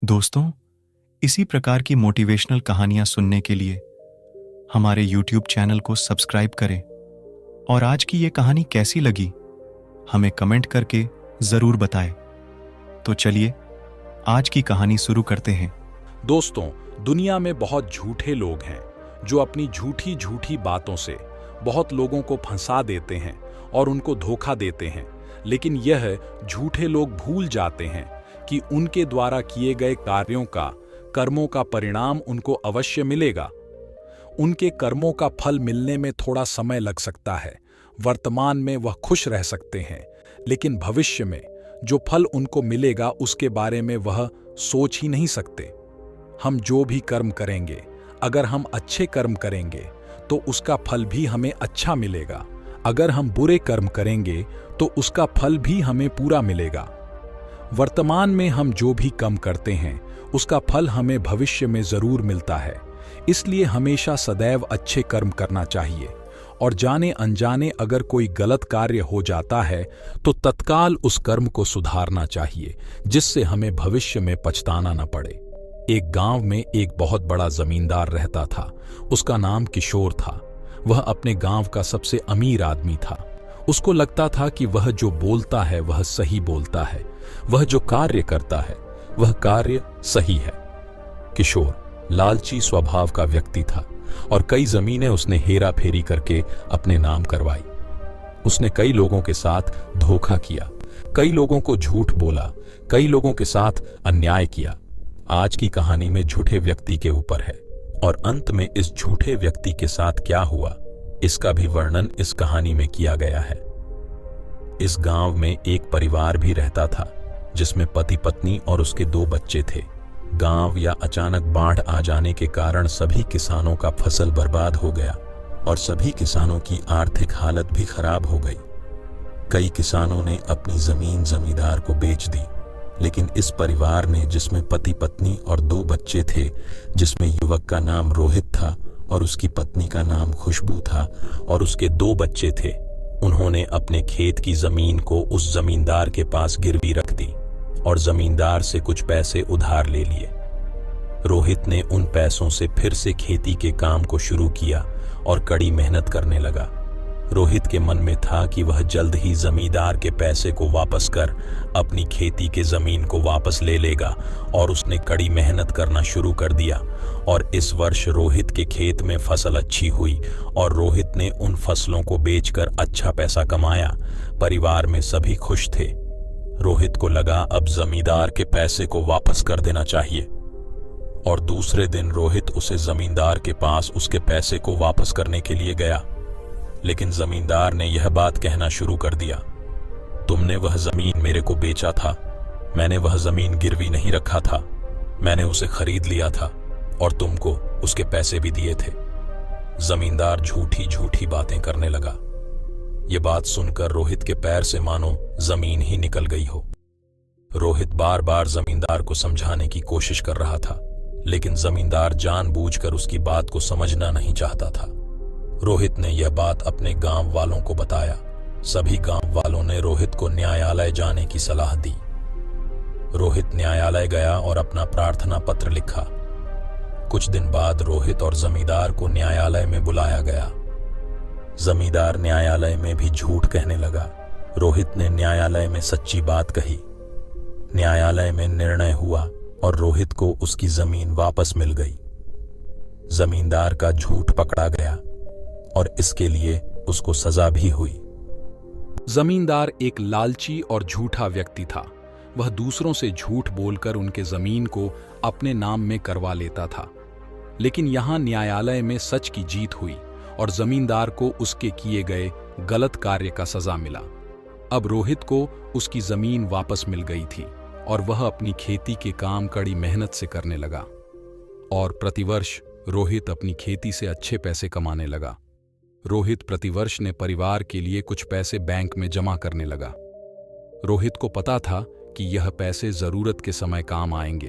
दोस्तों, इसी प्रकार की मोटिवेशनल कहानियां सुनने के लिए हमारे YouTube चैनल को सब्सक्राइब करें और आज की ये कहानी कैसी लगी हमें कमेंट करके जरूर बताएं। तो चलिए आज की कहानी शुरू करते हैं। दोस्तों, दुनिया में बहुत झूठे लोग हैं जो अपनी झूठी झूठी बातों से बहुत लोगों को फंसा देते हैं और उनको धोखा देते हैं। लेकिन यह झूठे लोग भूल जाते हैं कि उनके द्वारा किए गए कार्यों का, कर्मों का परिणाम उनको अवश्य मिलेगा। उनके कर्मों का फल मिलने में थोड़ा समय लग सकता है। वर्तमान में वह खुश रह सकते हैं, लेकिन भविष्य में जो फल उनको मिलेगा उसके बारे में वह सोच ही नहीं सकते। हम जो भी कर्म करेंगे, अगर हम अच्छे कर्म करेंगे तो उसका फल भी हमें अच्छा मिलेगा। अगर हम बुरे कर्म करेंगे तो उसका फल भी हमें पूरा मिलेगा। वर्तमान में हम जो भी कर्म करते हैं उसका फल हमें भविष्य में जरूर मिलता है। इसलिए हमेशा सदैव अच्छे कर्म करना चाहिए और जाने अनजाने अगर कोई गलत कार्य हो जाता है तो तत्काल उस कर्म को सुधारना चाहिए, जिससे हमें भविष्य में पछताना न पड़े। एक गांव में एक बहुत बड़ा जमींदार रहता था। उसका नाम किशोर था। वह अपने गांव का सबसे अमीर आदमी था। उसको लगता था कि वह जो बोलता है वह सही बोलता है, वह जो कार्य करता है वह कार्य सही है। किशोर लालची स्वभाव का व्यक्ति था और कई जमीनें उसने हेरा फेरी करके अपने नाम करवाई। उसने कई लोगों के साथ धोखा किया, कई लोगों को झूठ बोला, कई लोगों के साथ अन्याय किया। आज की कहानी में झूठे व्यक्ति के ऊपर है और अंत में इस झूठे व्यक्ति के साथ क्या हुआ इसका भी वर्णन इस कहानी में किया गया है। इस गांव में एक परिवार भी रहता था जिसमें पति पत्नी और उसके 2 बच्चे थे। गांव या अचानक बाढ़ आ जाने के कारण सभी किसानों का फसल बर्बाद हो गया और सभी किसानों की आर्थिक हालत भी खराब हो गई। कई किसानों ने अपनी जमीन जमींदार को बेच दी, लेकिन इस परिवार ने, जिसमें पति पत्नी और 2 बच्चे थे, जिसमें युवक का नाम रोहित था और उसकी पत्नी का नाम खुशबू था और उसके 2 बच्चे थे, उन्होंने अपने खेत की जमीन को उस जमींदार के पास गिरवी रख दी और जमींदार से कुछ पैसे उधार ले लिए। रोहित ने उन पैसों से फिर से खेती के काम को शुरू किया और कड़ी मेहनत करने लगा। रोहित के मन में था कि वह जल्द ही जमींदार के पैसे को वापस कर अपनी खेती के जमीन को वापस ले लेगा और उसने कड़ी मेहनत करना शुरू कर दिया। और इस वर्ष रोहित के खेत में फसल अच्छी हुई और रोहित ने उन फसलों को बेचकर अच्छा पैसा कमाया। परिवार में सभी खुश थे। रोहित को लगा अब जमींदार के पैसे को वापस कर देना चाहिए और दूसरे दिन रोहित उसे जमींदार के पास उसके पैसे को वापस करने के लिए गया। लेकिन जमींदार ने यह बात कहना शुरू कर दिया, तुमने वह जमीन मेरे को बेचा था, मैंने वह जमीन गिरवी नहीं रखा था, मैंने उसे खरीद लिया था और तुमको उसके पैसे भी दिए थे। जमींदार झूठी झूठी बातें करने लगा। यह बात सुनकर रोहित के पैर से मानो जमीन ही निकल गई हो। रोहित बार बार जमींदार को समझाने की कोशिश कर रहा था, लेकिन जमींदार जानबूझकर उसकी बात को समझना नहीं चाहता था। रोहित ने यह बात अपने गांव वालों को बताया। सभी गांव वालों ने रोहित को न्यायालय जाने की सलाह दी। रोहित न्यायालय गया और अपना प्रार्थना पत्र लिखा। कुछ दिन बाद रोहित और जमींदार को न्यायालय में बुलाया गया। जमींदार न्यायालय में भी झूठ कहने लगा। रोहित ने न्यायालय में सच्ची बात कही। न्यायालय में निर्णय हुआ और रोहित को उसकी जमीन वापस मिल गई। जमींदार का झूठ पकड़ा गया और इसके लिए उसको सजा भी हुई। जमींदार एक लालची और झूठा व्यक्ति था। वह दूसरों से झूठ बोलकर उनके जमीन को अपने नाम में करवा लेता था। लेकिन यहां न्यायालय में सच की जीत हुई और जमींदार को उसके किए गए गलत कार्य का सजा मिला। अब रोहित को उसकी जमीन वापस मिल गई थी और वह अपनी खेती के काम कड़ी मेहनत से करने लगा और प्रतिवर्ष रोहित अपनी खेती से अच्छे पैसे कमाने लगा। रोहित प्रतिवर्ष ने परिवार के लिए कुछ पैसे बैंक में जमा करने लगा। रोहित को पता था कि यह पैसे जरूरत के समय काम आएंगे।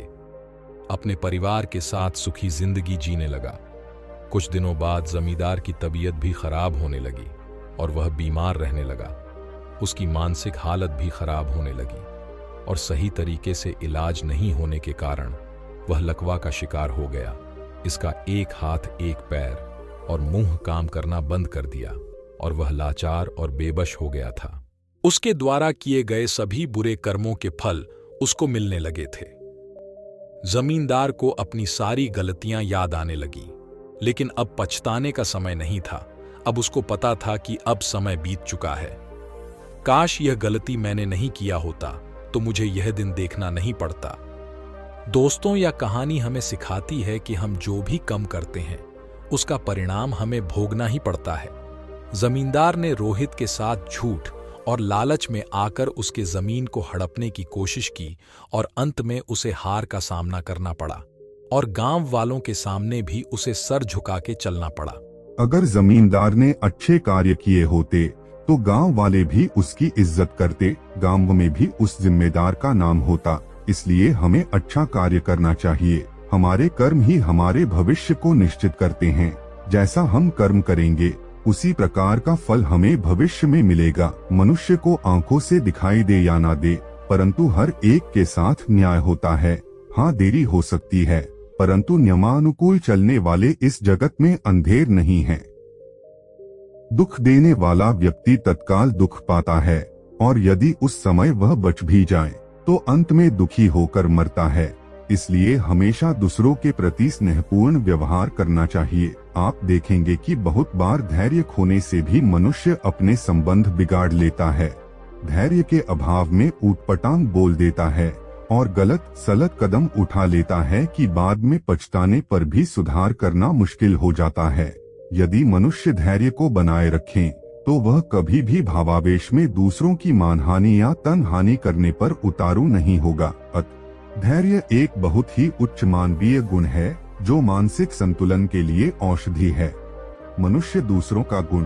अपने परिवार के साथ सुखी जिंदगी जीने लगा। कुछ दिनों बाद जमींदार की तबीयत भी खराब होने लगी और वह बीमार रहने लगा। उसकी मानसिक हालत भी खराब होने लगी और सही तरीके से इलाज नहीं होने के कारण वह लकवा का शिकार हो गया। इसका एक हाथ एक पैर और मुंह काम करना बंद कर दिया और वह लाचार और बेबस हो गया था। उसके द्वारा किए गए सभी बुरे कर्मों के फल उसको मिलने लगे थे। जमींदार को अपनी सारी गलतियां याद आने लगी, लेकिन अब पछताने का समय नहीं था। अब उसको पता था कि अब समय बीत चुका है। काश यह गलती मैंने नहीं किया होता तो मुझे यह दिन देखना नहीं पड़ता। दोस्तों, यह कहानी हमें सिखाती है कि हम जो भी कम करते हैं उसका परिणाम हमें भोगना ही पड़ता है। जमींदार ने रोहित के साथ झूठ और लालच में आकर उसके जमीन को हड़पने की कोशिश की और अंत में उसे हार का सामना करना पड़ा और गांव वालों के सामने भी उसे सर झुका के चलना पड़ा। अगर जमींदार ने अच्छे कार्य किए होते तो गांव वाले भी उसकी इज्जत करते, गांव में भी उस जिम्मेदार का नाम होता। इसलिए हमें अच्छा कार्य करना चाहिए। हमारे कर्म ही हमारे भविष्य को निश्चित करते हैं। जैसा हम कर्म करेंगे उसी प्रकार का फल हमें भविष्य में मिलेगा। मनुष्य को आंखों से दिखाई दे या ना दे, परंतु हर एक के साथ न्याय होता है। हाँ, देरी हो सकती है, परंतु नियमानुकूल चलने वाले इस जगत में अंधेर नहीं है। दुख देने वाला व्यक्ति तत्काल दुख पाता है और यदि उस समय वह बच भी जाए तो अंत में दुखी होकर मरता है। इसलिए हमेशा दूसरों के प्रति स्नेहपूर्ण व्यवहार करना चाहिए। आप देखेंगे कि बहुत बार धैर्य खोने से भी मनुष्य अपने संबंध बिगाड़ लेता है। धैर्य के अभाव में ऊटपटांग बोल देता है और गलत सलत कदम उठा लेता है कि बाद में पछताने पर भी सुधार करना मुश्किल हो जाता है। यदि मनुष्य धैर्य को बनाए रखें तो वह कभी भी भावावेश में दूसरों की मानहानि या तनहानि करने पर उतारू नहीं होगा। धैर्य एक बहुत ही उच्च मानवीय गुण है जो मानसिक संतुलन के लिए औषधि है। मनुष्य दूसरों का गुण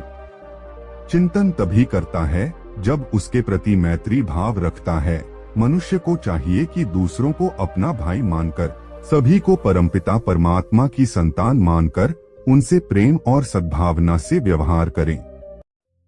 चिंतन तभी करता है जब उसके प्रति मैत्री भाव रखता है। मनुष्य को चाहिए कि दूसरों को अपना भाई मानकर, सभी को परमपिता परमात्मा की संतान मानकर उनसे प्रेम और सद्भावना से व्यवहार करें।